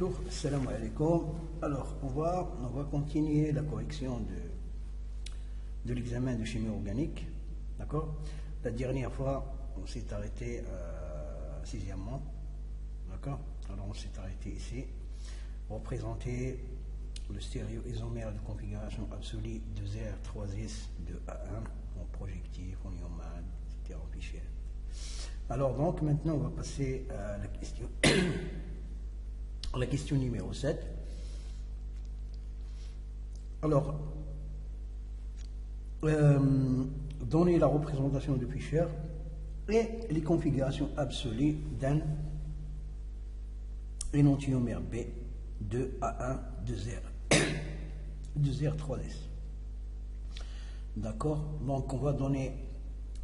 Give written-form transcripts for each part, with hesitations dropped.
Bonjour, salam alaikum. Alors, on va continuer la correction de l'examen de chimie organique. D'accord? La dernière fois, on s'est arrêté sixièmement. D'accord? Alors, on s'est arrêté ici. Représenter le stéréoisomère de configuration absolue de 3S de A1 en projectif, en iomade, etc. en fichier. Alors, donc, maintenant, on va passer à la question. La question numéro 7. Alors, donner la représentation de Fischer et les configurations absolues d'un énantiomère B de A1 de R 3S. D'accord? Donc, on va donner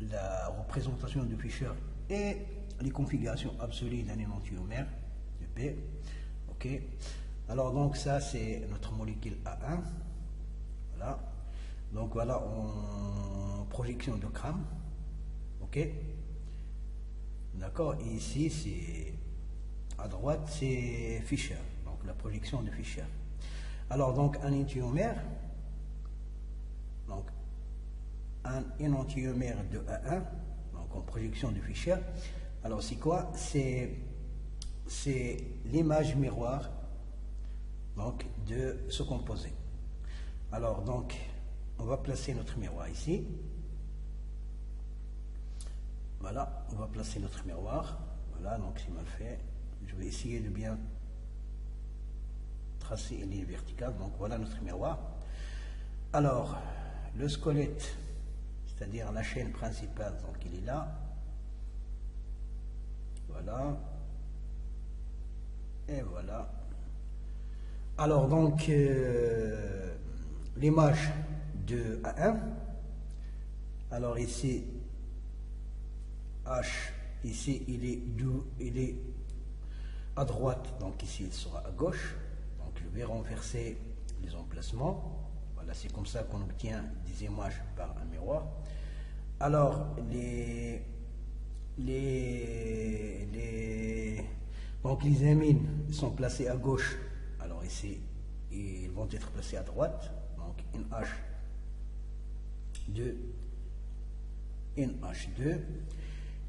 la représentation de Fischer et les configurations absolues d'un énantiomère de B. Ok, alors donc ça c'est notre molécule A1, voilà, donc voilà en projection de Gram, ok, d'accord, et ici c'est à droite c'est Fischer, donc la projection de Fischer. Alors donc un énantiomère, donc un énantiomère de A1, donc en projection de Fischer, alors c'est quoi? C'est l'image miroir donc, de ce composé. Alors, donc, on va placer notre miroir ici. Voilà, on va placer notre miroir. Voilà, donc c'est mal fait. Je vais essayer de bien tracer une ligne verticale. Donc, voilà notre miroir. Alors, le squelette, c'est-à-dire la chaîne principale, donc il est là. Voilà. Et voilà. Alors donc l'image de A1. Alors ici H, ici il est à droite, donc ici il sera à gauche. Donc je vais renverser les emplacements. Voilà, c'est comme ça qu'on obtient des images par un miroir. Alors donc les amines sont placés à gauche, alors ici ils vont être placés à droite, donc une H2, une H2,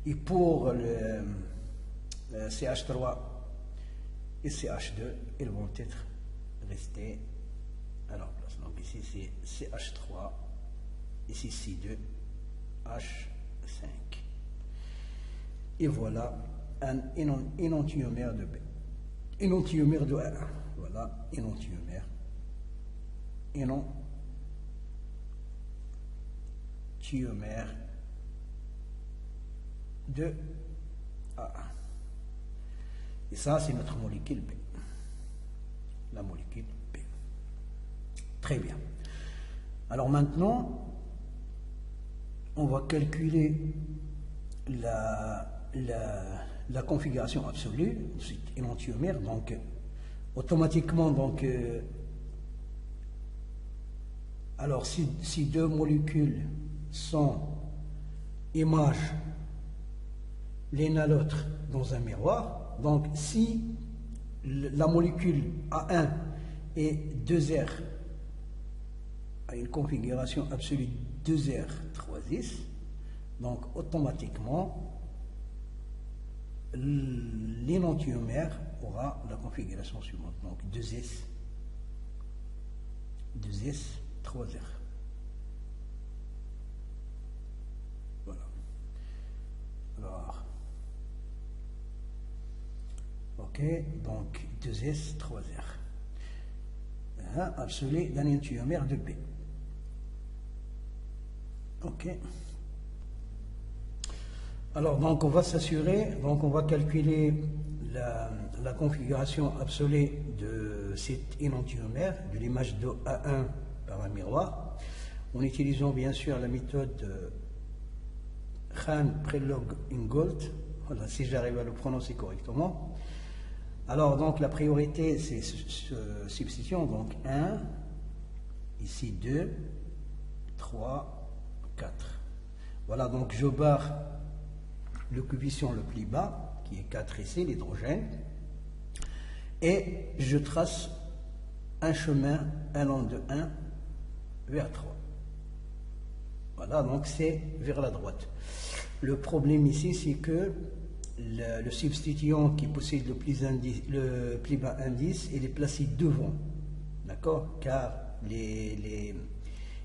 et pour le CH3 et CH2, ils vont être restés à leur place. Donc ici c'est CH3, ici C2, H5. Et voilà un énantiomère de B. Énantiomère de A1. Voilà, énantiomère. Énantiomère de A1. Et ça, c'est notre molécule B. La molécule B. Très bien. Alors maintenant, on va calculer la configuration absolue, c'est énantiomère, donc automatiquement, donc, alors si deux molécules sont images l'une à l'autre dans un miroir, donc si la molécule A1 et 2R a une configuration absolue 2R 3S, donc automatiquement l'énantiomère aura la configuration suivante, donc 2S 3R. Voilà. Alors, ok, donc 2S 3R. Absolu d'un énantiomère de B. Ok. Alors, donc, on va s'assurer, donc, on va calculer la configuration absolue de cet énantiomère, de l'image de A1 par un miroir, en utilisant bien sûr la méthode Hahn-Prelog-Ingold, voilà, si j'arrive à le prononcer correctement. Alors, donc, la priorité, c'est substitution, donc 1, ici 2, 3, 4. Voilà, donc, je barre le coefficient le plus bas, qui est 4 ici, l'hydrogène. et je trace un chemin allant de 1 vers 3. Voilà, donc c'est vers la droite. Le problème ici, c'est que le substituant qui possède le plus bas indice, il est placé devant, d'accord, car les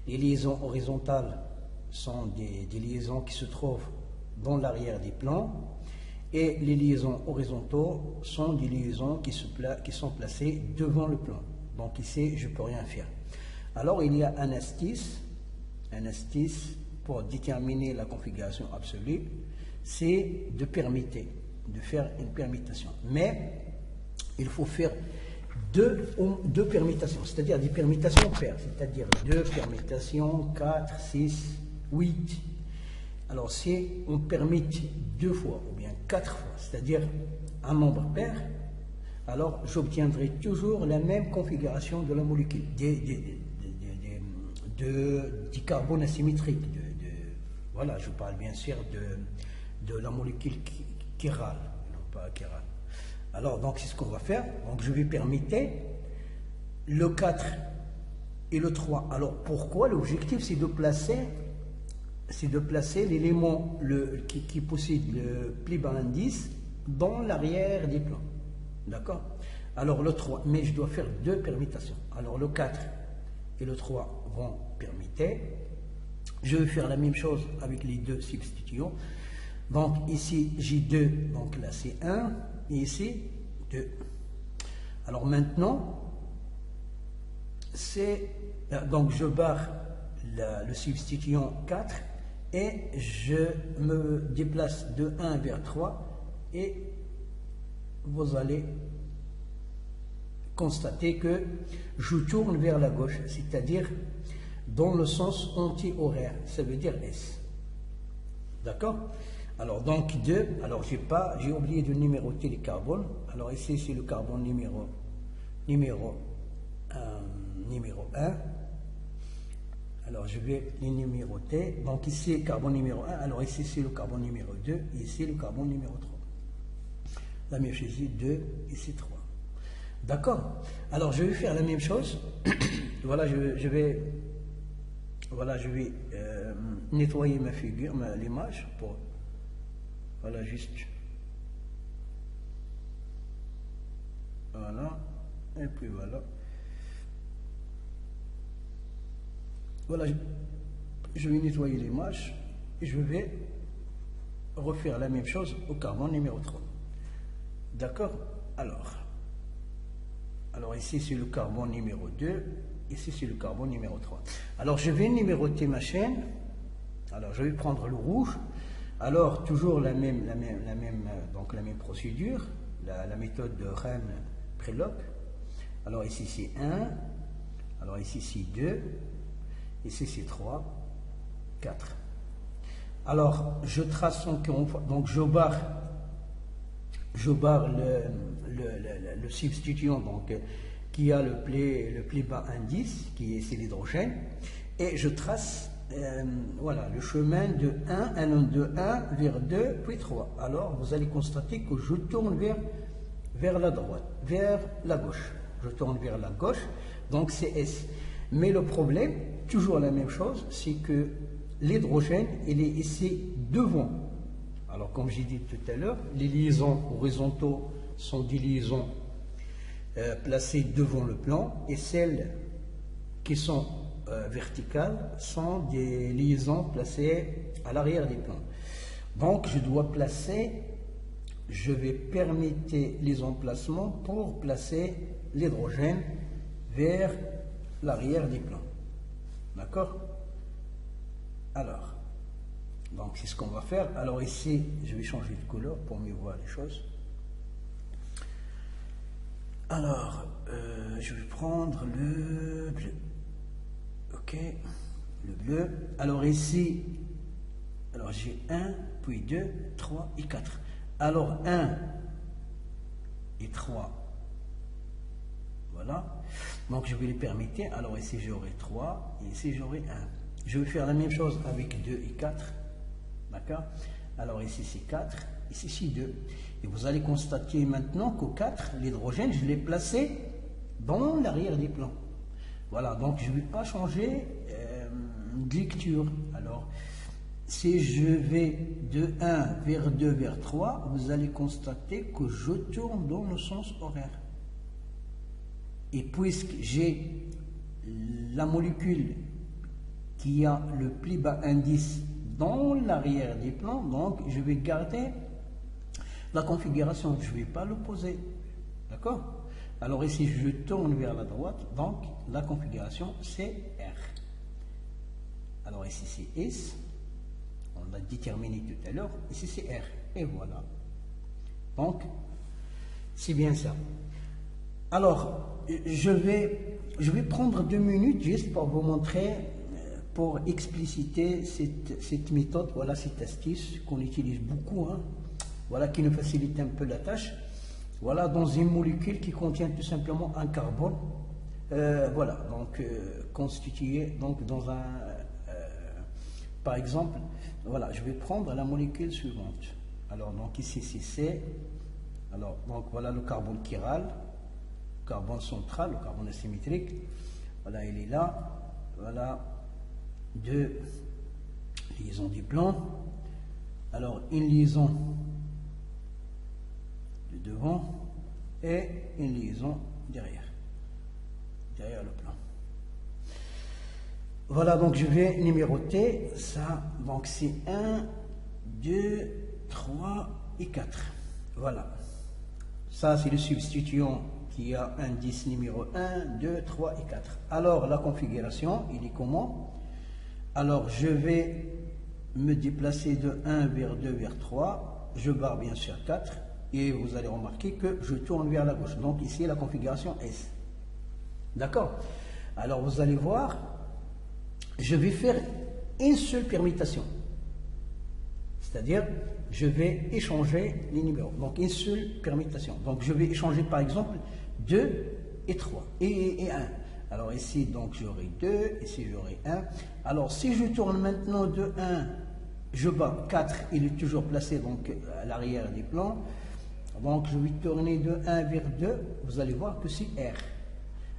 liaisons horizontales sont des liaisons qui se trouvent dans l'arrière des plans, et les liaisons horizontaux sont des liaisons qui sont placées devant le plan. Donc ici, je ne peux rien faire. Alors il y a un astuce pour déterminer la configuration absolue, c'est de faire une permutation. Mais il faut faire deux permutations, c'est-à-dire des permutations paires, c'est-à-dire 2 permutations, 4, 6, 8. Alors si on permute 2 fois ou bien 4 fois, c'est-à-dire un nombre pair, alors j'obtiendrai toujours la même configuration de la molécule, du carbone asymétrique. Voilà, je parle bien sûr de la molécule chirale, non pas chirale. Alors, donc, c'est ce qu'on va faire. Donc, je vais permettre le 4 et le 3. Alors, pourquoi? L'objectif, c'est de placer l'élément qui possède le plus bas indice dans l'arrière des plans. D'accord? Alors, le 3, mais je dois faire 2 permutations. Alors, le 4 et le 3 vont permuter. Je vais faire la même chose avec les 2 substituants. Donc, ici, j'ai 2, donc là, c'est 1. Et ici, 2. Alors maintenant, donc je barre le substituant 4 et je me déplace de 1 vers 3 et vous allez constater que je tourne vers la gauche, c'est-à-dire dans le sens anti-horaire, ça veut dire S. D'accord? Alors, donc 2, alors j'ai oublié de numéroter les carbones. Alors ici, c'est le carbone numéro 1. Alors, je vais les numéroter. Donc ici, carbone numéro 1. Alors ici, c'est le carbone numéro 2. Et ici, le carbone numéro 3. La même chose ici, 2, ici 3. D'accord? Alors, je vais faire la même chose. Voilà, je vais nettoyer ma figure, l'image pour... Voilà, juste. Voilà. Et puis voilà. Voilà, je vais nettoyer l'image et je vais refaire la même chose au carbone numéro 3. D'accord? Alors ici c'est le carbone numéro 2, ici c'est le carbone numéro 3. Alors je vais numéroter ma chaîne. Alors je vais prendre le rouge. Alors, toujours la même procédure, la méthode de Rennes-Prelop. Alors, ici, c'est 1. Alors, ici, c'est 2. Ici, c'est 3. 4. Alors, je trace encore une fois. Donc, je barre le substituant donc, qui a le plus bas indice, c'est l'hydrogène. Et je trace... voilà, le chemin de 1 allant de 1 vers 2, puis 3. Alors, vous allez constater que je tourne vers la droite, vers la gauche. Je tourne vers la gauche, donc c'est S. Mais le problème, toujours la même chose, c'est que l'hydrogène, il est ici devant. Alors, comme j'ai dit tout à l'heure, les liaisons horizontaux sont des liaisons placées devant le plan, et celles qui sont verticales sont des liaisons placées à l'arrière des plans. Donc je vais permettre les emplacements pour placer l'hydrogène vers l'arrière des plans. D'accord? Alors, donc c'est ce qu'on va faire. Alors ici, je vais changer de couleur pour mieux voir les choses. Alors, je vais prendre le bleu. Ok, le bleu. Alors ici, j'ai 1, puis 2, 3 et 4. Alors 1 et 3, voilà. Donc je vais les permettre. Alors ici j'aurai 3 et ici j'aurai 1. Je vais faire la même chose avec 2 et 4. D'accord? Alors ici c'est 4, ici c'est 2. Et vous allez constater maintenant qu'au 4, l'hydrogène, je l'ai placé dans l'arrière des plans. Voilà, donc je ne vais pas changer de lecture. Alors, si je vais de 1 vers 2 vers 3, vous allez constater que je tourne dans le sens horaire. Et puisque j'ai la molécule qui a le plus bas indice dans l'arrière des plans, donc je vais garder la configuration, je ne vais pas l'opposer. D'accord? Alors ici, je tourne vers la droite, donc la configuration c'est R. Alors ici c'est S, on l'a déterminé tout à l'heure, ici c'est R, et voilà. Donc, c'est bien ça. Alors, je vais prendre 2 minutes juste pour vous montrer, pour expliciter cette méthode, voilà cette astuce qu'on utilise beaucoup, hein, voilà, qui nous facilite un peu la tâche. Voilà, dans une molécule qui contient tout simplement un carbone, voilà, donc constitué donc dans un, par exemple, voilà, je vais prendre la molécule suivante. Alors donc ici c'est C. Alors donc voilà le carbone chiral, le carbone central, le carbone asymétrique. Voilà, il est là. Voilà, 2 liaisons du plan. Alors une liaison de devant et une liaison derrière le plan. Voilà, donc je vais numéroter ça. Donc c'est 1, 2, 3 et 4. Voilà. Ça, c'est le substituant qui a indice numéro 1, 2, 3 et 4. Alors, la configuration, il est comment? Alors, je vais me déplacer de 1 vers 2 vers 3. Je barre bien sûr 4. Et vous allez remarquer que je tourne vers la gauche. Donc, ici, la configuration S. D'accord? Alors, vous allez voir, je vais faire une seule permutation. C'est-à-dire, je vais échanger les numéros. Donc, une seule permutation. Donc, je vais échanger, par exemple, 2 et 3 et 1. Alors, ici, donc, j'aurai 2, ici, j'aurai 1. Alors, si je tourne maintenant de 1, je bats 4, il est toujours placé donc à l'arrière des plans. Donc, je vais tourner de 1 vers 2. Vous allez voir que c'est R.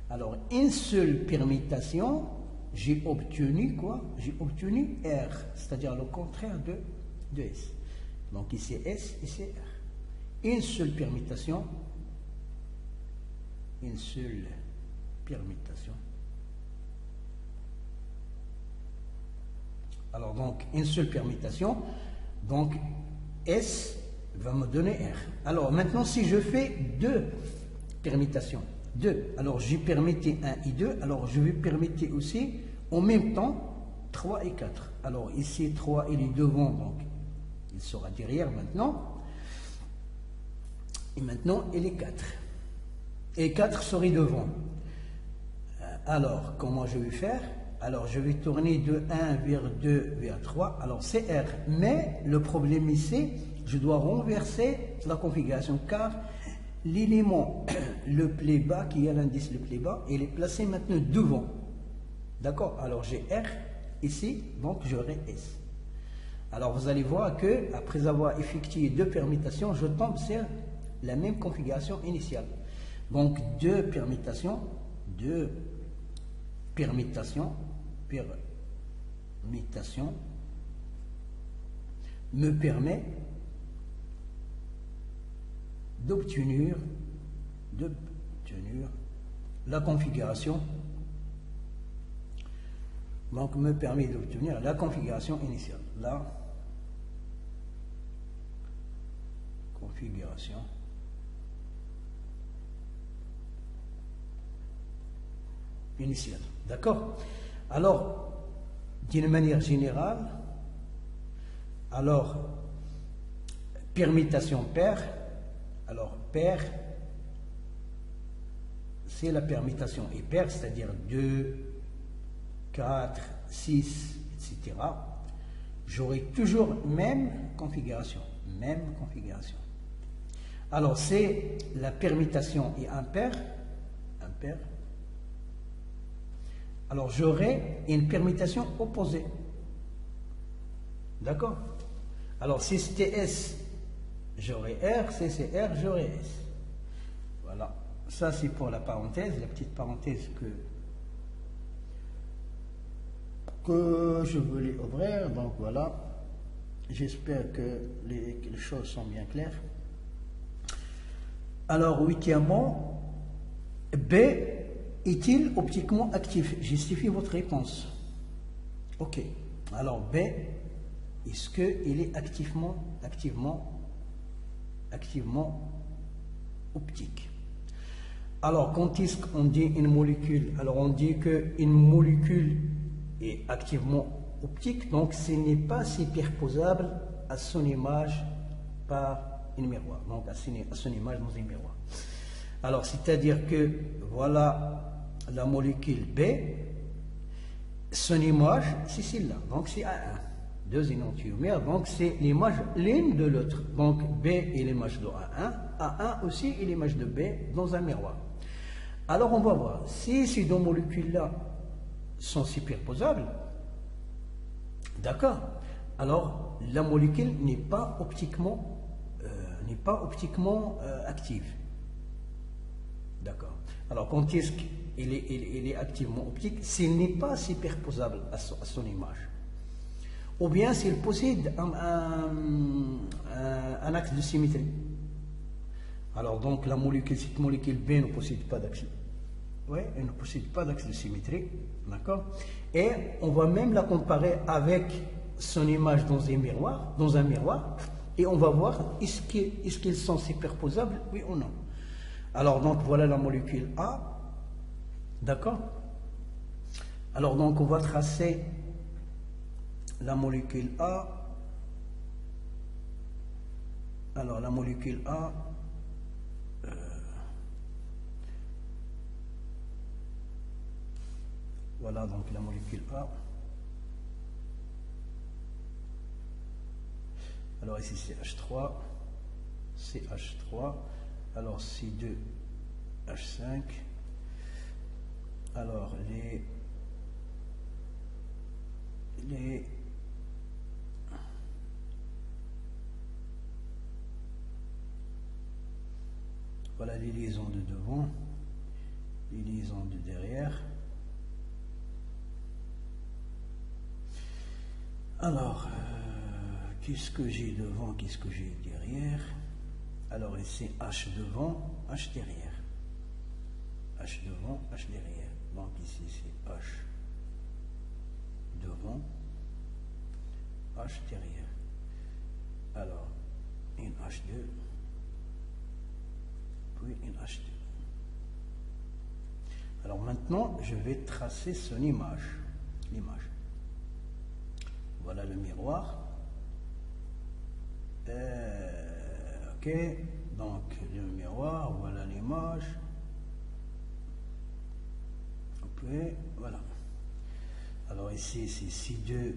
Alors, une seule permutation, j'ai obtenu quoi? J'ai obtenu R, c'est-à-dire le contraire de S. Donc ici S, ici R. Une seule permutation. Une seule permutation. Alors donc, une seule permutation. Donc S va me donner R. Alors maintenant, si je fais 2 permutations, 2, alors j'ai permuté 1 et 2, alors je vais permuter aussi en même temps 3 et 4. Alors ici 3 il est devant, donc il sera derrière maintenant. Et maintenant il est 4. Et 4 serait devant. Alors comment je vais faire? Alors je vais tourner de 1 vers 2 vers 3. Alors c'est R. Mais le problème ici, je dois renverser la configuration car l'élément le plus bas, qui a l'indice le plus bas, il est placé maintenant devant. D'accord? Alors j'ai R ici, donc j'aurai S. Alors vous allez voir que après avoir effectué 2 permutations, je tombe sur la même configuration initiale. Donc 2 permutations me permet d'obtenir la configuration, donc me permet d'obtenir la configuration initiale, la configuration initiale. D'accord? Alors, d'une manière générale, alors, permutation paire. Alors, paire, c'est la permutation impaire, c'est-à-dire 2, 4, 6, etc. J'aurai toujours même configuration. Alors, c'est la permutation et impaire. Alors, j'aurai une permutation opposée. D'accord? Alors, si c'était S, j'aurai R, C c'est R, j'aurai S. Voilà, ça c'est pour la parenthèse, la petite parenthèse que je voulais ouvrir. Donc voilà, j'espère que les choses sont bien claires. Alors, huitièmement, B est-il optiquement actif? Justifie votre réponse. Ok. Alors, B, est-ce qu'il est activement optique? Alors, quand est-ce qu'on dit une molécule? Alors, on dit qu'une molécule est activement optique, donc ce n'est pas superposable à son image par un miroir, donc à son image dans un miroir. Alors, c'est-à-dire que voilà la molécule B, son image, c'est celle-là, donc c'est A1. Deux énantiomères, donc c'est l'image l'une de l'autre. Donc B est l'image de A1, A1 aussi est l'image de B dans un miroir. Alors on va voir, si ces deux molécules-là sont superposables, d'accord, alors la molécule n'est pas optiquement active. D'accord. Alors quand est-ce qu'il est activement optique? S'il n'est pas superposable à son image. Ou bien s'il possède un axe de symétrie. Alors donc la molécule, cette molécule B ne possède pas d'axe. Oui, elle ne possède pas d'axe de symétrie. D'accord. Et on va même la comparer avec son image dans un miroir, et on va voir est-ce qu'ils sont superposables, oui ou non. Alors donc voilà la molécule A. D'accord. Alors donc on va tracer la molécule A. Alors la molécule A, voilà donc la molécule A. Alors ici c'est H3, CH3, alors C2, H5, alors voilà les liaisons de devant, les liaisons de derrière. Alors, qu'est-ce que j'ai devant, qu'est-ce que j'ai derrière? Alors ici H devant, H derrière. H devant, H derrière. Donc ici c'est H devant, H derrière. Alors, une H2, puis une H2. Alors maintenant, je vais tracer son image. L'image. Voilà le miroir. Ok, donc le miroir, voilà l'image. Ok, voilà. Alors ici c'est C2,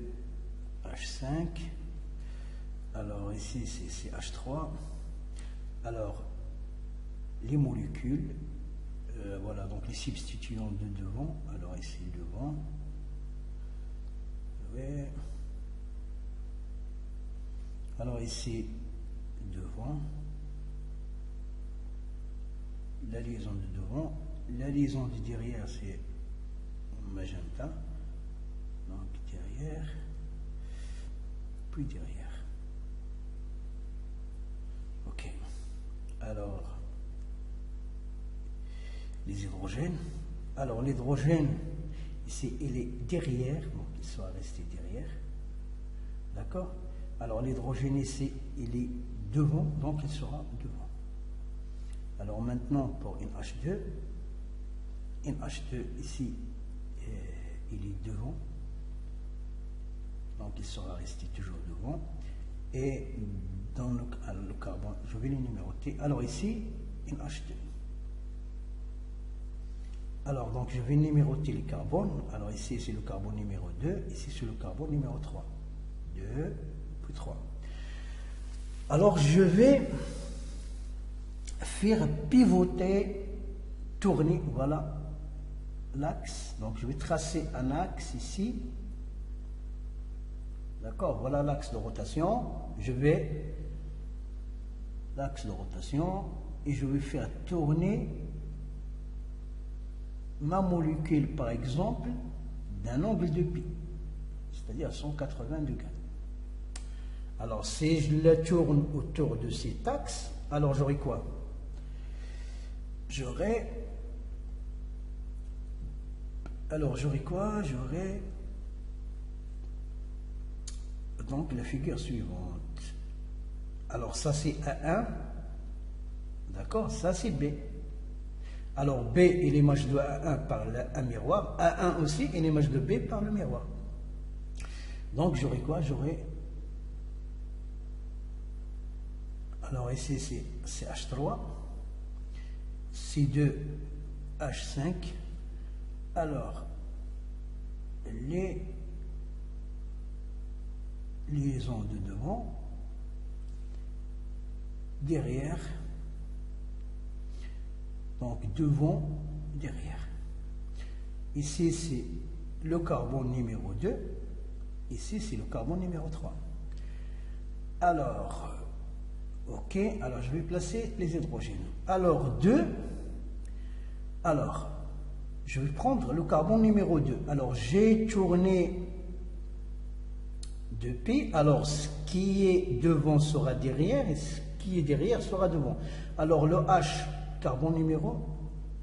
H5. Alors ici c'est H3. Alors les molécules, voilà donc les substituants de devant. Alors ici devant. Ouais. Alors ici devant, la liaison de devant, la liaison de derrière c'est magenta, donc derrière, puis derrière. Ok. Alors les hydrogènes. Alors l'hydrogène ici il est derrière, donc il soit resté derrière. D'accord. Alors l'hydrogène ici, il est devant, donc il sera devant. Alors maintenant pour une H2 ici, il est devant, donc il sera resté toujours devant. Et dans le carbone, je vais les numéroter. Alors ici, une H2. Alors donc je vais numéroter les carbones. Alors ici c'est le carbone numéro 2, ici c'est le carbone numéro 3. 2, 3. Alors je vais faire pivoter, tourner, voilà l'axe. Donc je vais tracer un axe ici. D'accord, voilà l'axe de rotation. Je vais l'axe de rotation, et je vais faire tourner ma molécule, par exemple, d'un angle de pi, c'est-à-dire 180 degrés. Alors, si je la tourne autour de cet axe, alors j'aurai quoi? J'aurai quoi? J'aurai donc la figure suivante. Alors, ça c'est A1, d'accord? Ça c'est B. Alors, B est l'image de A1 par un miroir, A1 aussi est l'image de B par le miroir. Donc, j'aurai quoi? J'aurai. Alors, ici c'est H3, C2, H5. Alors, les liaisons de devant, derrière, donc devant, derrière. Ici, c'est le carbone numéro 2, ici, c'est le carbone numéro 3. Alors, ok, alors je vais placer les hydrogènes. Alors, 2, alors, je vais prendre le carbone numéro 2. Alors, j'ai tourné de P. Alors, ce qui est devant sera derrière et ce qui est derrière sera devant. Alors, le H, carbone numéro,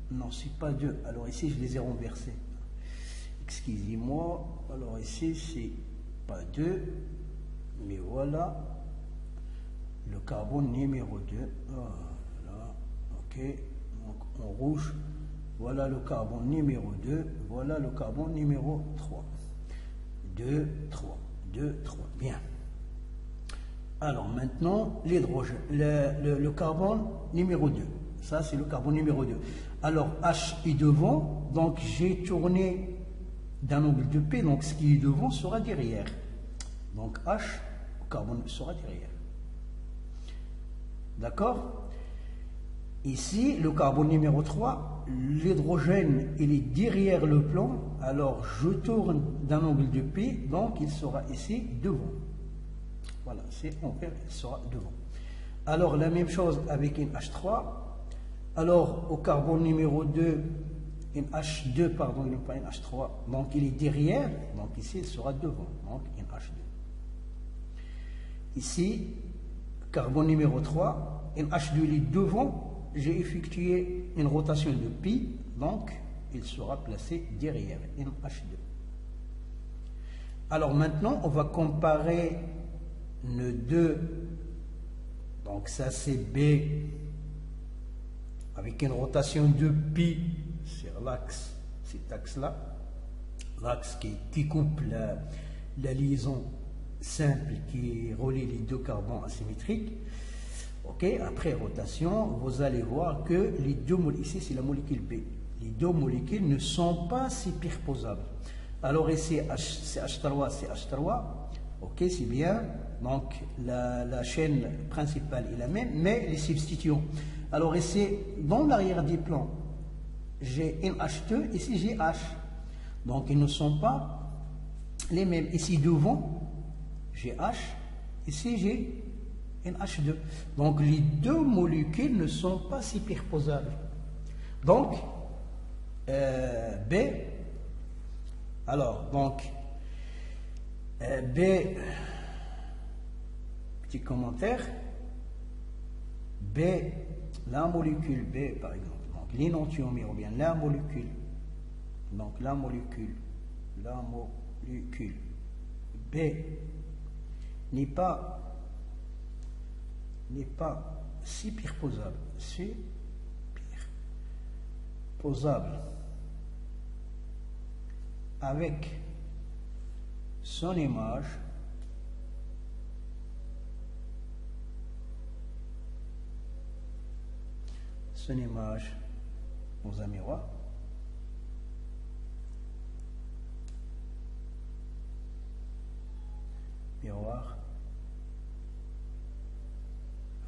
non, c'est pas 2. Alors, ici, je les ai renversés. Excusez-moi. Alors, ici, c'est pas 2. Mais voilà le carbone numéro 2. Voilà, ok. Donc, en rouge. Voilà le carbone numéro 2, voilà le carbone numéro 3. 2, 3, 2, 3. Bien. Alors maintenant, l'hydrogène, le carbone numéro 2. Ça, c'est le carbone numéro 2. Alors, H est devant, donc j'ai tourné d'un angle de P, donc ce qui est devant sera derrière. Donc H, le carbone sera derrière. D'accord? Ici, le carbone numéro 3, l'hydrogène, il est derrière le plan, alors je tourne d'un angle de P, donc il sera ici devant. Voilà, c'est envers, il sera devant. Alors, la même chose avec une H3. Alors, au carbone numéro 2, une H2, pardon, il n'est pas une H3, donc il est derrière, donc ici il sera devant, donc une H2. Ici, carbone numéro 3, une H2 il est devant, j'ai effectué une rotation de pi, donc il sera placé derrière, une H2. Alors maintenant, on va comparer le 2, donc ça c'est B, avec une rotation de pi sur l'axe, cet axe-là, l'axe qui coupe la liaison simple qui relie les deux carbones asymétriques. Ok, après rotation, vous allez voir que les deux molécules, ici c'est la molécule B, les deux molécules ne sont pas superposables. Alors ici c'est H3, c'est H3, ok, c'est bien, donc la chaîne principale est la même, mais les substitutions. Alors ici, dans l'arrière du plan, j'ai une H2, ici j'ai H, donc ils ne sont pas les mêmes. Ici devant, j'ai H, ici j'ai une H2. Donc les deux molécules ne sont pas superposables. Donc B, alors donc B, petit commentaire, B, la molécule B par exemple, donc l'énantiomère ou bien la molécule, donc la molécule B n'est pas superposable, superposable avec son image dans un miroir.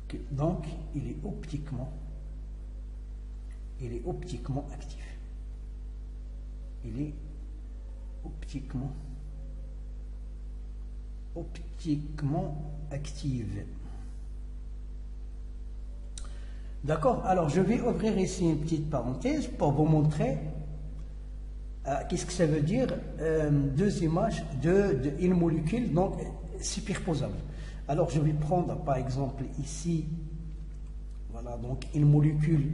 Okay. Donc il est optiquement actif. Il est optiquement active. D'accord? Alors, je vais ouvrir ici une petite parenthèse pour vous montrer qu'est-ce que ça veut dire deux images une molécule donc superposables. Alors, je vais prendre par exemple ici, voilà, donc une molécule,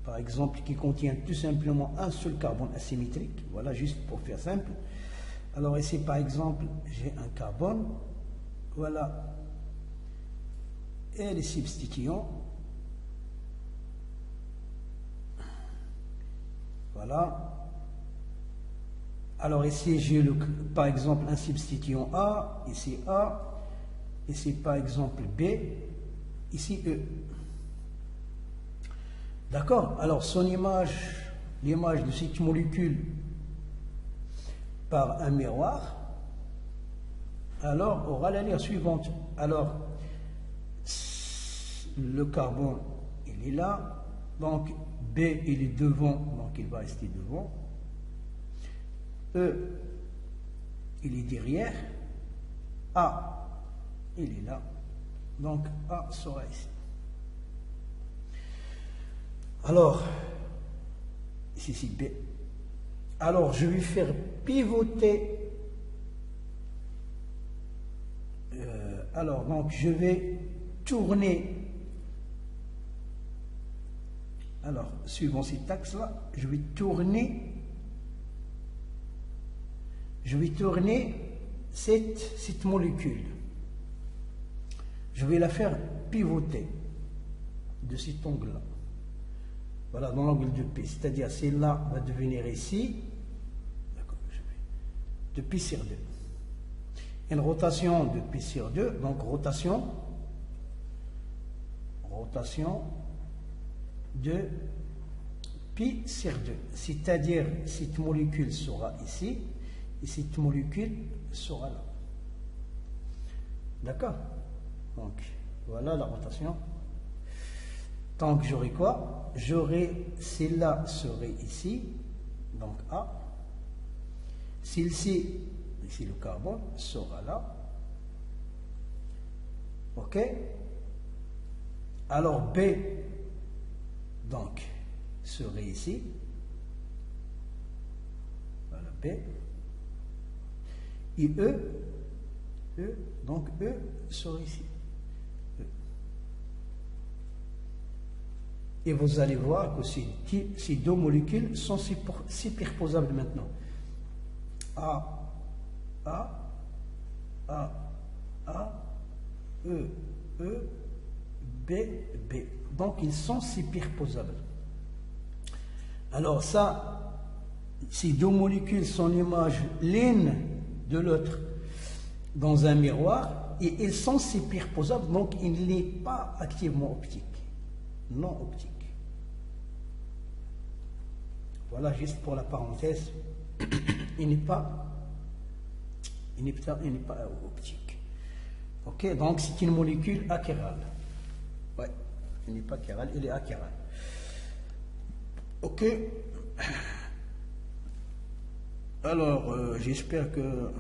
par exemple, qui contient tout simplement un seul carbone asymétrique. Voilà, juste pour faire simple. Alors, ici, par exemple, j'ai un carbone. Voilà. Et les substituants. Voilà. Alors ici, j'ai par exemple un substituant A, ici par exemple B, ici E. D'accord? Alors son image, l'image de cette molécule par un miroir, alors aura la ligne suivante. Alors, le carbone, il est là, donc B, il est devant, donc il va rester devant. E, il est derrière. A, il est là. Donc A sera ici. Alors, ici c'est B. Alors, je vais faire pivoter. Alors, donc, je vais tourner. Alors, suivant cet axe-là, je vais tourner cette molécule. Je vais la faire pivoter de cet angle-là. Voilà, dans l'angle de P. C'est-à-dire, celle-là va devenir ici. D'accord, de P sur 2. Une rotation de P sur 2. Donc, rotation de Pi sur 2. C'est-à-dire, cette molécule sera ici. Et cette molécule sera là. D'accord? Donc, voilà la rotation. Donc, j'aurai quoi? J'aurai, celle-là serait ici, donc A. Celle-ci, ici le carbone, sera là. OK? Alors, B, donc, serait ici. Voilà, B. Et donc E serait ici. E. Et vous allez voir que ces deux molécules sont superposables maintenant. A, E, B, B. Donc ils sont superposables. Alors ça, ces deux molécules sont l'image l'une de l'autre dans un miroir et ils sont superposables, donc il n'est pas activement optique, non optique. Voilà, juste pour la parenthèse, il n'est pas optique. Ok, donc c'est une molécule achirale. Ouais, il n'est pas chiral, il est achiral. Ok. Alors, j'espère que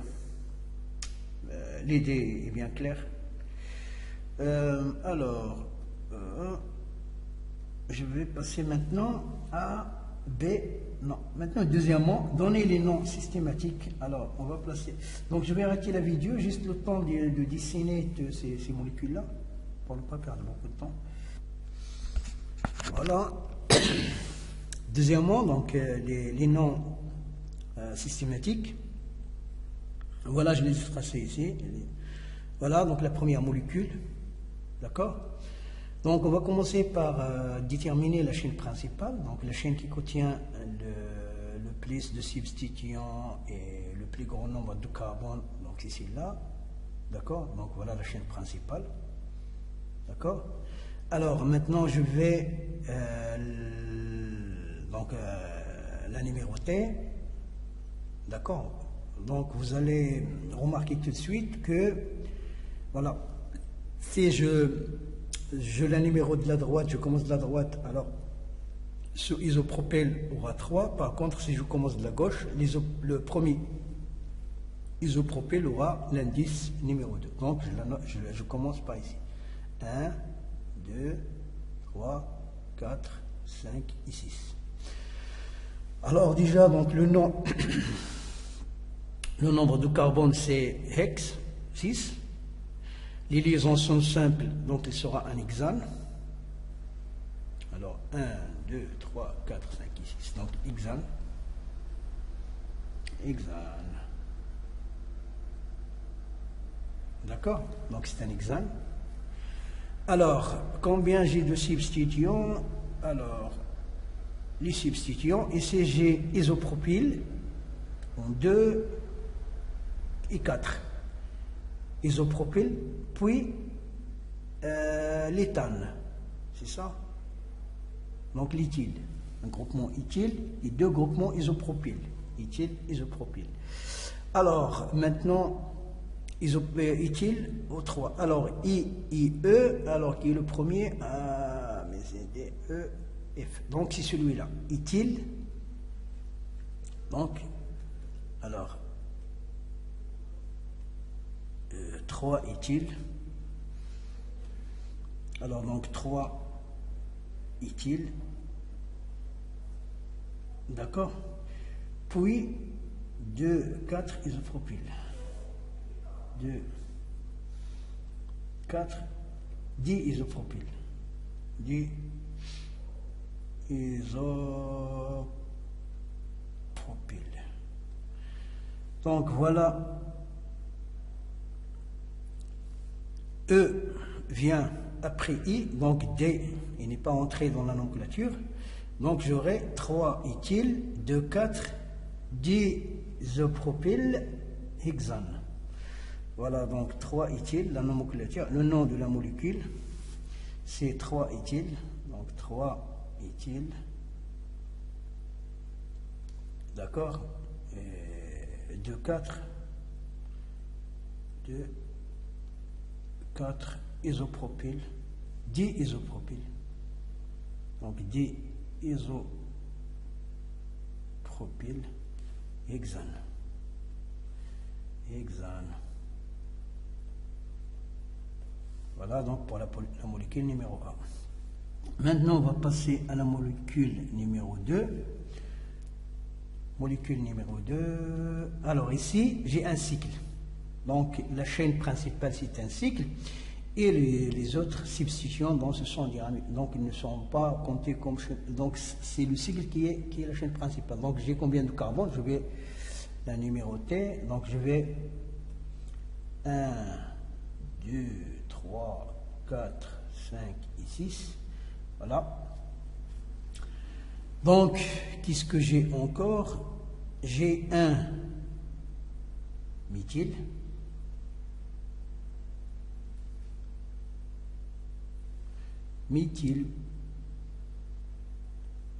l'idée est bien claire. Alors, je vais passer maintenant à B. Non, maintenant, deuxièmement, donner les noms systématiques. Alors, on va placer. Donc, je vais arrêter la vidéo, juste le temps de dessiner ces molécules-là, pour ne pas perdre beaucoup de temps. Voilà. Deuxièmement, donc, les noms systématiques. Voilà, je les ai tracés ici. Voilà, donc la première molécule. D'accord? Donc, on va commencer par déterminer la chaîne principale, donc la chaîne qui contient le plus de substituants et le plus grand nombre de carbone, donc c'est celle-là. D'accord? Donc, voilà la chaîne principale. D'accord? Alors, maintenant, je vais la numéroter. D'accord? Donc, vous allez remarquer tout de suite que, voilà, si je la numéro de la droite, je commence de la droite, alors ce isopropyl aura 3. Par contre, si je commence de la gauche, le premier isopropyl aura l'indice numéro 2. Donc, je commence par ici. 1, 2, 3, 4, 5 et 6. Alors déjà, donc le nombre de carbone c'est hex, 6. Les liaisons sont simples, donc il sera un hexane. Alors 1, 2, 3, 4, 5 et 6. Donc hexane. Hexane. D'accord? Donc c'est un hexane. Alors, combien j'ai de substituants? Alors, les substituants, ici j'ai isopropyl en 2 et 4. Isopropyl, puis l'éthane. C'est ça? Donc l'éthyle. Un groupement éthyle et deux groupements isopropyl. Éthyle, isopropyl. Alors, maintenant, éthyle au 3. Alors, IE, alors qui est le premier, mais c'est D, E, F. Donc, c'est celui-là. Éthyle. Donc, alors, 3 éthyle. Alors, donc, 3 éthyle. D'accord? Puis, 2, 4 isopropyl. 2, 4, 10 isopropyl. 10 isopropyl. Donc voilà, E vient après I, donc D, il n'est pas entré dans la nomenclature. Donc j'aurai 3 éthyle, 2, 4, 10 isopropyl, hexane. Voilà donc 3 éthyle, la nomenclature, le nom de la molécule, c'est 3 éthyle, donc 3 éthyle, d'accord, 2, 4, 2, 4 isopropyl, 10 isopropyl, donc 10 isopropyl, hexane, hexane. Voilà donc pour la molécule numéro 1. Maintenant, on va passer à la molécule numéro 2. Molécule numéro 2. Alors ici, j'ai un cycle. Donc la chaîne principale, c'est un cycle. Et les autres substituants, donc, ce sont donc ils ne sont pas comptés comme chaîne. Donc c'est le cycle qui est la chaîne principale. Donc j'ai combien de carbone? Je vais la numéroter. Donc je vais 1, 2, 3, 4, 5 et 6. Voilà. Donc, qu'est-ce que j'ai encore? J'ai un méthyle. Méthyle.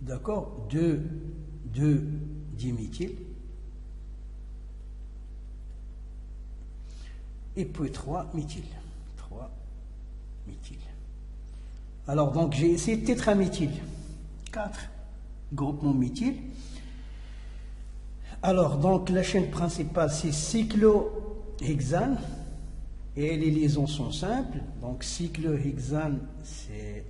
D'accord? 2 diméthyle. Et puis 3 méthyle. 3 méthyle. Alors, donc, j'ai ici tétraméthyle. 4 groupements méthyle. Alors, donc, la chaîne principale, c'est cyclohexane. Et les liaisons sont simples. Donc, cyclohexane, c'est...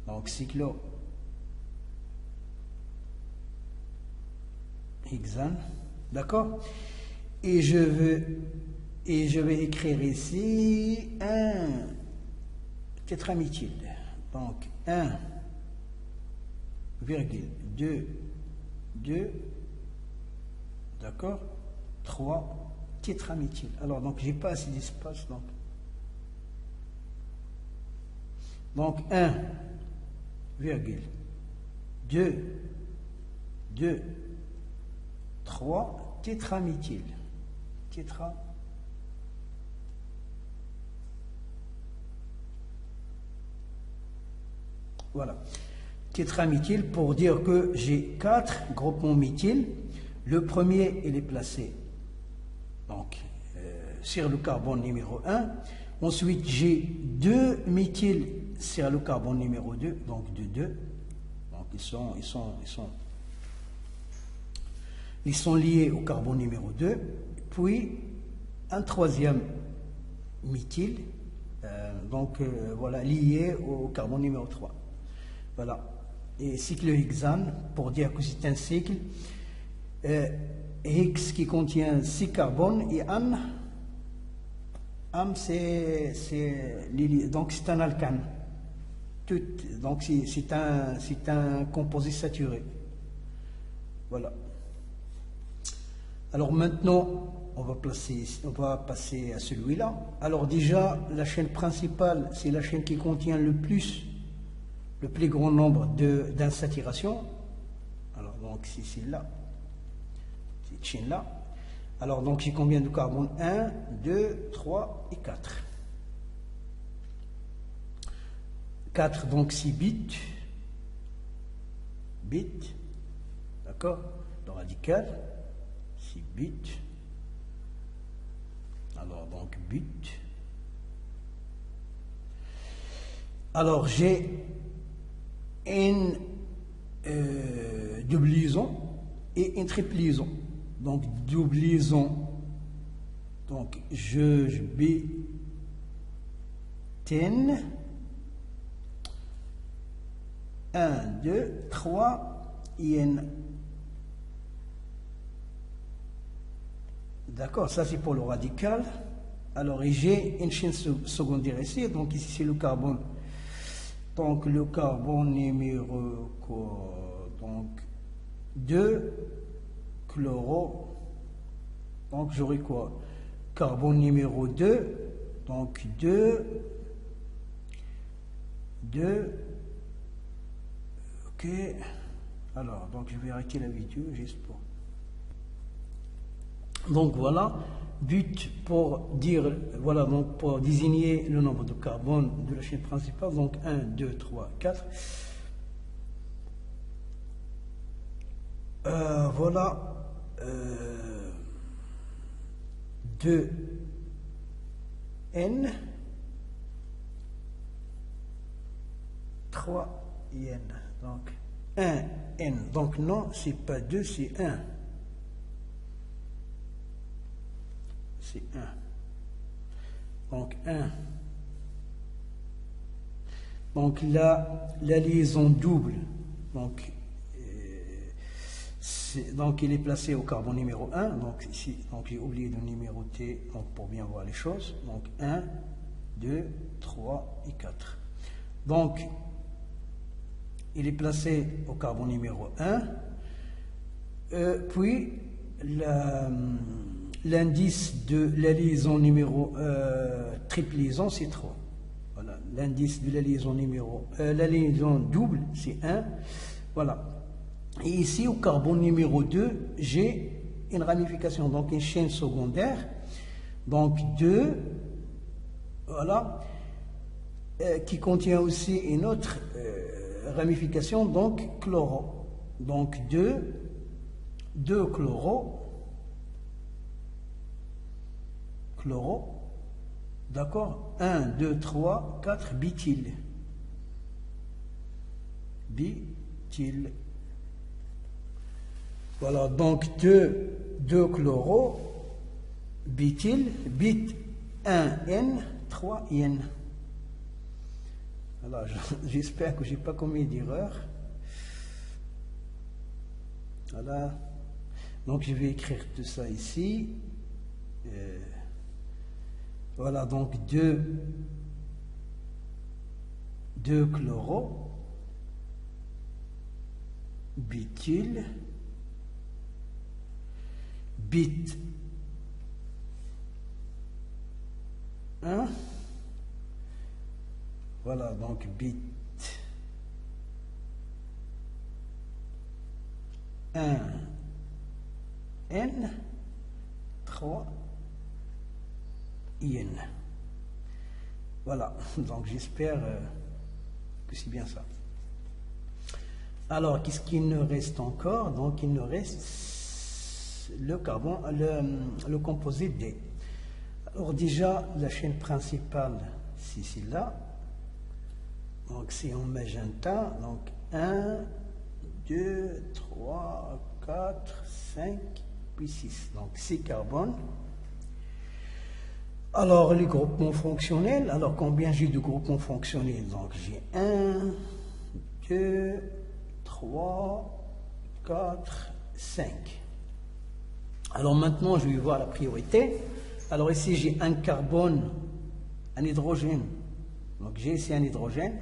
Donc, cyclohexane. D'accord? Et je vais écrire ici un tétraméthyle. Donc 1,2, d'accord, 3 tétraméthyle. Alors donc j'ai pas assez d'espace, donc 1,2, 3 tétraméthyle. Voilà. Tétraméthyle pour dire que j'ai 4 groupements méthyle. Le premier, il est placé donc, sur le carbone numéro 1. Ensuite, j'ai 2 méthyles sur le carbone numéro 2, donc de 2. Donc, ils sont liés au carbone numéro 2. Puis, un troisième méthyle voilà, lié au carbone numéro 3. Voilà. Et cyclohexane, pour dire que c'est un cycle, X qui contient 6 carbones et Am c'est un alcane. Donc c'est un composé saturé. Voilà. Alors maintenant, on va passer à celui-là. Alors déjà, la chaîne principale, c'est la chaîne qui contient le plus grand nombre d'insaturations. Alors donc c'est celle-là, cette chaîne-là. Alors donc j'ai combien de carbone? 1, 2, 3 et 4. 4, donc 6 bits. D'accord? Le radical, 6 bits. Alors donc bits. Alors j'ai une double liaison et une triple liaison. Donc double liaison, donc je B10 1, 2, 3 IN. D'accord, ça c'est pour le radical. Alors j'ai une chaîne secondaire ici, donc ici c'est le carbone. Donc le carbone numéro quoi? Donc 2 chloro. Donc j'aurai quoi? Carbone numéro 2. Donc 2. Ok. Alors, donc je vais arrêter la vidéo juste pour. Donc voilà, but pour dire, voilà, donc pour désigner le nombre de carbone de la chaîne principale, donc 1, 2, 3, 4. Voilà, 2 N, 3 IN, donc 1 N, donc non, c'est pas 2, c'est 1. C'est 1. Donc 1. Donc là, la liaison double, donc il est placé au carbone numéro 1, donc ici, donc j'ai oublié de numéroter donc pour bien voir les choses. Donc 1, 2, 3 et 4. Donc il est placé au carbone numéro 1, puis l'indice de la liaison numéro triple liaison, c'est 3. Voilà, l'indice de la liaison la liaison double, c'est 1. Voilà. Et ici, au carbone numéro 2, j'ai une ramification, donc une chaîne secondaire. Donc 2, voilà, qui contient aussi une autre ramification, donc chloro. Donc 2 chloro. D'accord, 1, 2, 3, 4 butyl. Voilà, donc 2 chloro, butyl, bit 1 N, 3 N. Alors, j'espère que je n'ai pas commis d'erreur. Voilà, donc je vais écrire tout ça ici. Voilà, donc 2 chloro, butyl, bit 1, voilà, donc bit 1 N, 3 IN. Voilà, donc j'espère que c'est bien ça. Alors, qu'est-ce qu'il nous reste encore? Donc, il nous reste le carbone, le composé D. Alors, déjà, la chaîne principale, c'est celle-là. Donc, c'est en magenta. Donc, 1, 2, 3, 4, 5, puis 6. Donc, 6 carbones. Alors, les groupements fonctionnels, alors combien j'ai de groupements fonctionnels? Donc, j'ai 1, 2, 3, 4, 5. Alors maintenant, je vais voir la priorité. Alors ici, j'ai un carbone, un hydrogène. Donc j'ai ici un hydrogène.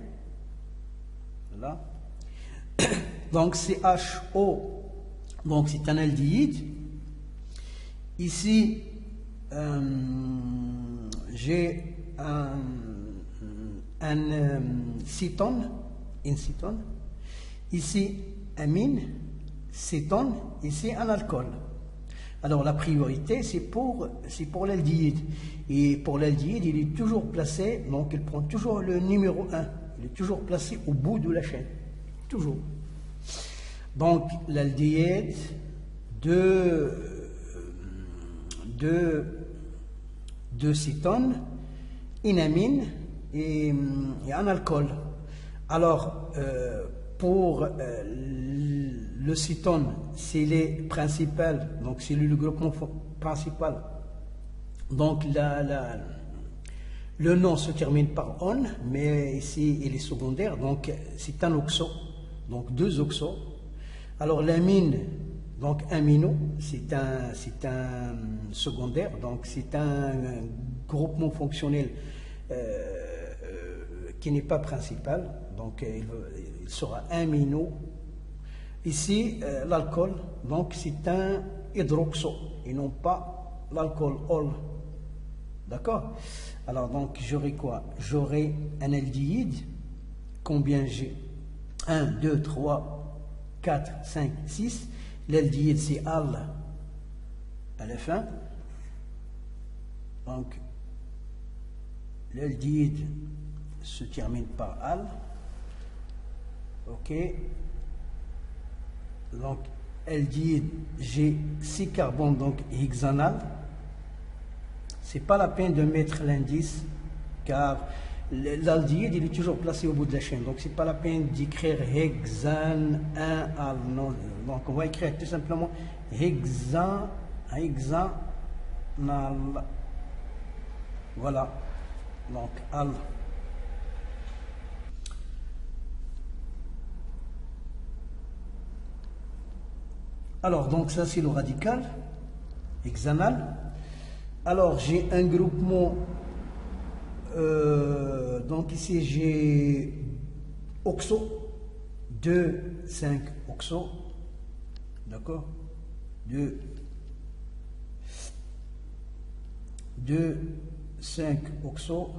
Voilà. Donc CHO, donc c'est un aldéhyde. Ici, j'ai un cétone, une cétone. Ici, amine, cétone, ici un alcool. Alors la priorité, c'est pour l'aldéhyde. Et pour l'aldéhyde, il est toujours placé, donc il prend toujours le numéro 1. Il est toujours placé au bout de la chaîne. Toujours. Donc l'aldéhyde, deux cétones, une amine et un alcool. Alors, pour le cétone, c'est les principales, donc c'est le groupement principal. Donc le nom se termine par on, mais ici il est secondaire, donc c'est un oxo, donc deux oxos. Alors l'amine, donc amino, c'est un secondaire, donc c'est un groupement fonctionnel qui n'est pas principal, donc il sera amino. Ici, l'alcool, donc c'est un hydroxo et non pas l'alcool ol. D'accord? Alors, donc, j'aurai quoi? J'aurai un aldéhyde. Combien j'ai? 1, 2, 3, 4, 5, 6. L'aldéhyde, c'est al à la fin. Donc, l'aldéhyde se termine par al. OK? Donc, aldéhyde, j'ai 6 carbones, donc hexanal. C'est pas la peine de mettre l'indice, car l'aldéhyde, il est toujours placé au bout de la chaîne. Donc, c'est pas la peine d'écrire hexan 1 al. Non. Donc, on va écrire tout simplement hexanal. Voilà. Donc, al. Alors, donc ça c'est le radical hexanal. Alors, j'ai un groupement, donc ici j'ai oxo, 2, 5 oxo, d'accord, 2, 5 oxo,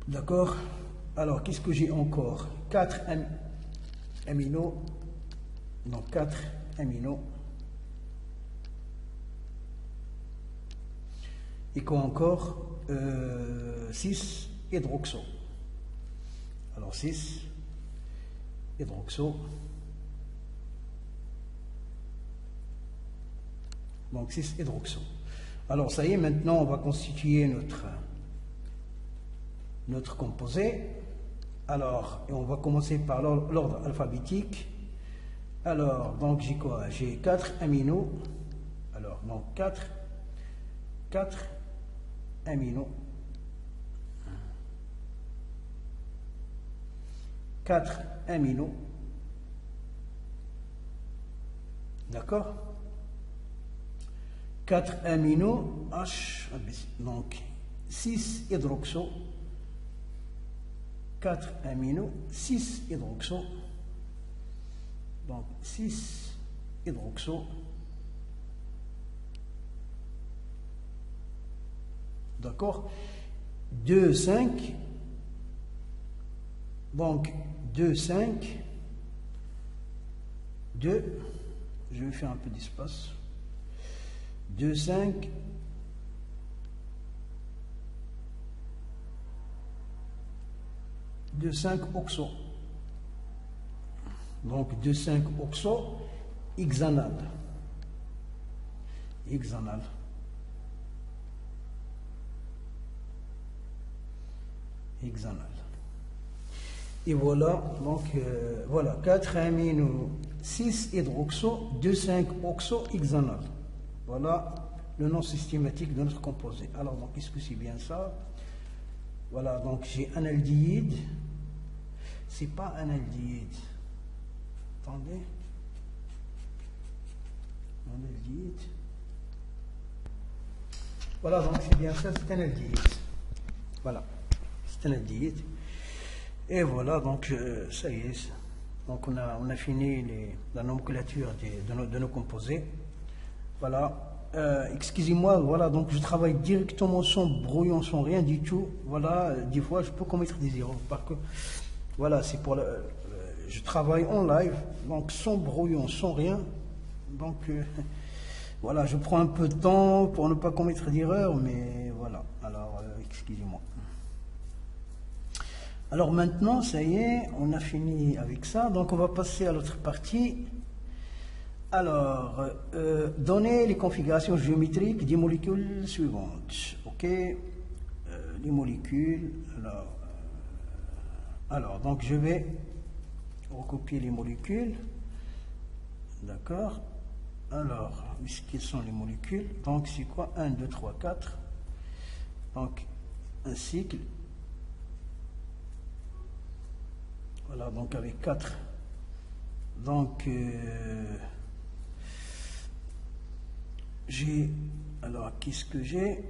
d'accord. Alors, qu'est-ce que j'ai encore? 4 amino. Donc 4 amino. Et quoi encore? 6 hydroxo. Alors 6 hydroxo. Donc 6 hydroxo. Alors ça y est, maintenant on va constituer notre composé. Alors, et on va commencer par l'ordre alphabétique. Alors, donc j'ai quoi? J'ai 4 aminos. Alors, donc 4 aminos. 4 aminos. D'accord? 4 aminos, H, donc 6 hydroxo. 4 aminos, 6 hydroxo. Donc 6 hydroxo. D'accord? 2, 5. Donc 2, 5. 2. Je vais faire un peu d'espace. 2, 5. 2, 5 oxo. Donc 2, 5 oxo hexanal. Hexanal. Hexanal. Et voilà, donc voilà, 4 amino, 6 hydroxo, 2, 5 oxo hexanal. Voilà le nom systématique de notre composé. Alors, donc, est-ce que c'est bien ça? Voilà, donc j'ai un aldéhyde. C'est pas un aldéhyde. Attendez. Un aldéhyde. Voilà, donc c'est bien ça, c'est un aldéhyde. Voilà, c'est un aldéhyde. Et voilà, donc ça y est. Donc on a fini la nomenclature de nos composés. Voilà. Excusez-moi, voilà, donc je travaille directement sans brouillon, sans rien du tout. Voilà, des fois je peux commettre des erreurs parce que voilà, c'est pour je travaille en live, donc sans brouillon, sans rien. Donc voilà, je prends un peu de temps pour ne pas commettre d'erreurs, mais voilà. Alors excusez-moi. Alors maintenant, ça y est, on a fini avec ça. Donc on va passer à l'autre partie. Alors, donner les configurations géométriques des molécules suivantes. Ok, les molécules. Alors, donc je vais recopier les molécules. D'accord. Alors, quelles sont les molécules? Donc c'est quoi? 1, 2, 3, 4. Donc un cycle. Voilà, donc avec 4. Donc j'ai, alors qu'est-ce que j'ai?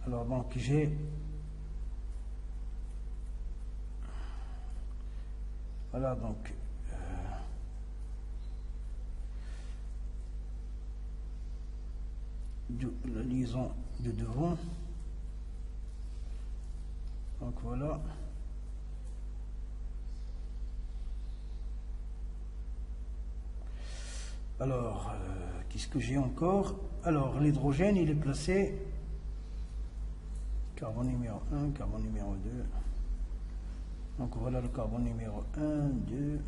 Alors donc j'ai, voilà, donc la liaison de devant. Donc voilà. Alors, qu'est-ce que j'ai encore? Alors, l'hydrogène, il est placé carbone numéro 1, carbone numéro 2. Donc, voilà le carbone numéro 1, 2,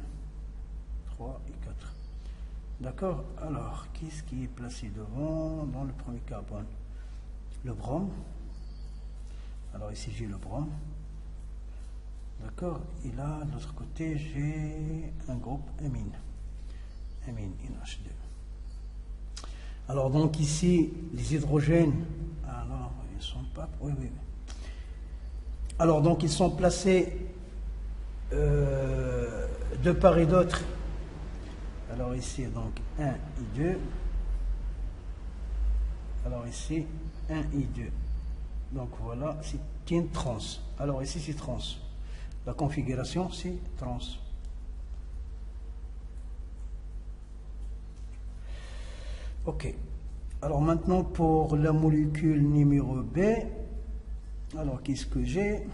3 et 4. D'accord? Alors, qu'est-ce qui est placé devant dans le premier carbone? Le brome. Alors, ici, j'ai le brome. D'accord? Et là, de l'autre côté, j'ai un groupe amine. Amine NH2. Alors donc ici les hydrogènes, alors ils sont pas, oui. Alors donc ils sont placés de part et d'autre. Alors ici donc 1 et 2. Alors ici 1 et 2. Donc voilà, c'est une trans. Alors ici c'est trans. La configuration c'est trans. Ok, alors maintenant pour la molécule numéro B, alors qu'est-ce que j'ai?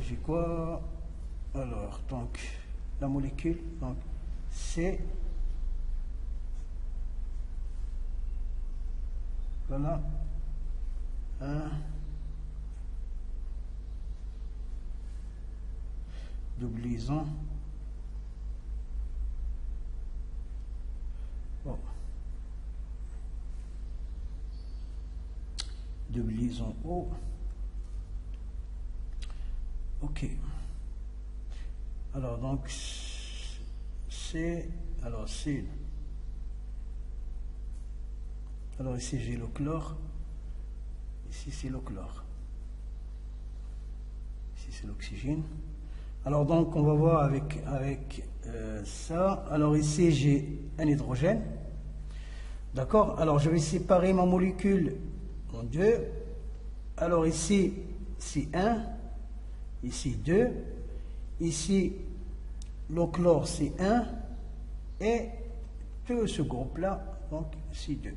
J'ai quoi? Alors, donc, la molécule, donc, c'est, voilà, un double liaison. Bon. Double liaison O. Ok. Alors donc c'est alors ici j'ai le chlore, ici c'est le chlore, ici c'est l'oxygène. Alors donc on va voir avec ça. Alors ici j'ai un hydrogène. D'accord. Alors je vais séparer ma molécule en deux. Alors ici c'est 1, ici 2, ici le chlore c'est 1 et tout ce groupe là donc c'est 2.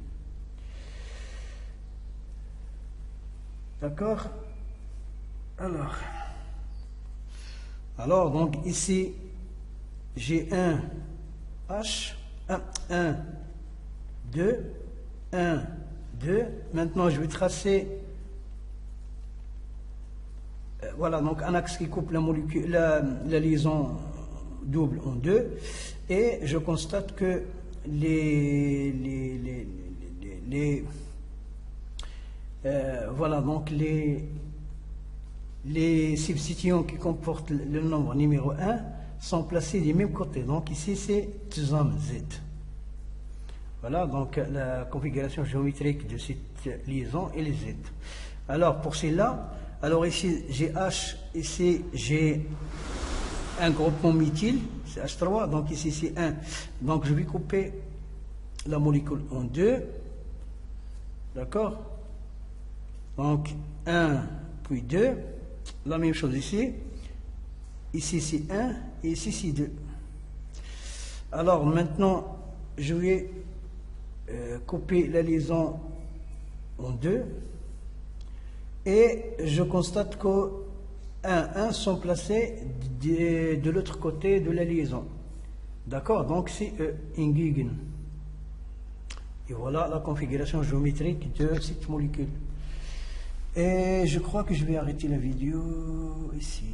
D'accord. Alors donc ici j'ai 1 H 1 2 1 2. Maintenant je vais tracer voilà donc un axe qui coupe la molécule, la liaison double en deux, et je constate que voilà donc les substituants qui comportent le nombre numéro 1 sont placés du même côté. Donc ici c'est Z. Voilà, donc la configuration géométrique de cette liaison et les Z. Alors pour celle-là, alors ici j'ai H, ici j'ai un groupement méthyle, c'est H3, donc ici c'est 1. Donc je vais couper la molécule en deux, d'accord? Donc 1 puis 2, la même chose ici. Ici c'est 1 et ici c'est 2. Alors maintenant je vais couper la liaison en deux et je constate que 1 sont placés de l'autre côté de la liaison. D'accord? Donc c'est hingegen. Et voilà la configuration géométrique de cette molécule. Et je crois que je vais arrêter la vidéo ici.